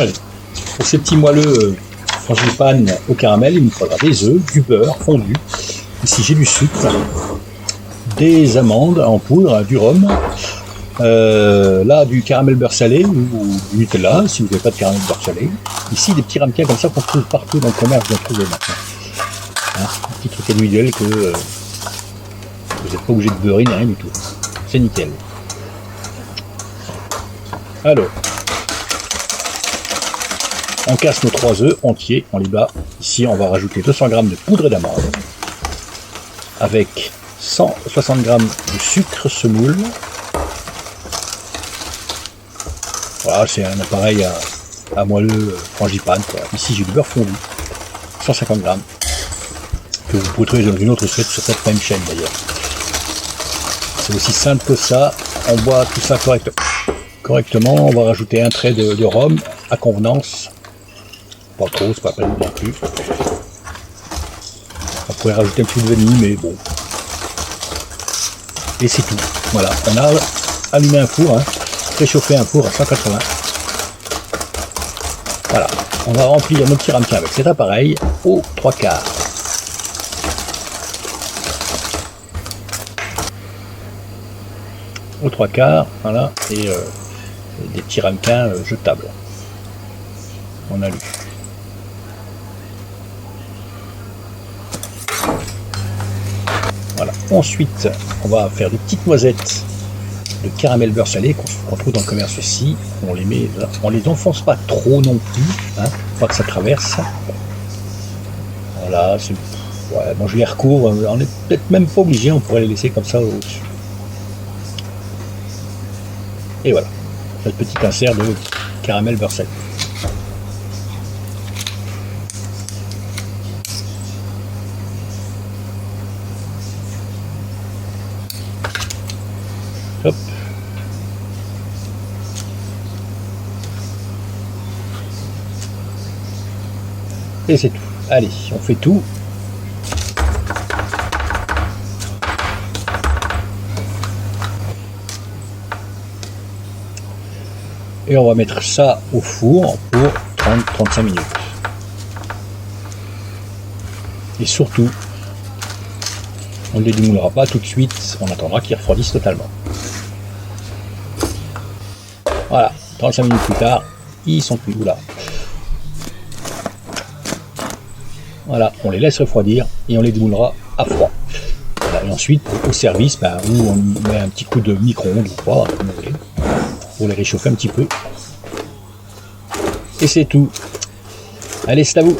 Allez, pour ces petits moelleux frangipane au caramel, il nous faudra des œufs, du beurre fondu. Ici j'ai du sucre, des amandes en poudre, du rhum, là du caramel beurre salé ou du Nutella si vous n'avez pas de caramel beurre salé. Ici des petits ramequins comme ça qu'on trouve partout dans le commerce, vous en trouvez maintenant. Hein, un petit truc individuel que vous n'êtes pas obligé de beurrer ni rien du tout. C'est nickel. Alors, on casse nos 3 œufs entiers, on les bat. Ici, on va rajouter 200 g de poudre d'amande avec 160 g de sucre semoule. Voilà, c'est un appareil à moelleux frangipane, quoi. Ici, j'ai du beurre fondu, 150 g, que vous pouvez trouver dans une autre recette sur cette même chaîne d'ailleurs. C'est aussi simple que ça. On boit tout ça correctement. On va rajouter un trait de rhum à convenance. Pas trop, c'est pas la peine non plus. On pourrait rajouter un petit peu de vanille, mais bon. Et c'est tout. Voilà, on a allumé un four, hein, préchauffé un four à 180. Voilà, on va remplir nos petits ramequins avec cet appareil aux 3/4. Aux 3/4, voilà, et des petits ramequins jetables en alu. Voilà. Ensuite, on va faire des petites noisettes de caramel beurre salé qu'on trouve dans le commerce aussi. On les met, on les enfonce pas trop non plus, hein, pas que ça traverse. Voilà, ouais, bon, je les recouvre. On n'est peut-être même pas obligé, on pourrait les laisser comme ça au-dessus. Et voilà, cette petite insert de caramel beurre salé. Hop. Et c'est tout. Allez, on fait tout. Et on va mettre ça au four pour 30-35 minutes. Et surtout, on ne les démoulera pas tout de suite, on attendra qu'ils refroidissent totalement. Voilà, 35 minutes plus tard, ils sont cuits. Oula. Voilà, on les laisse refroidir et on les démoulera à froid. Voilà, et ensuite, au service, où on met un petit coup de micro-ondes ou pas, comme vous voulez, pour les réchauffer un petit peu. Et c'est tout. Allez, c'est à vous.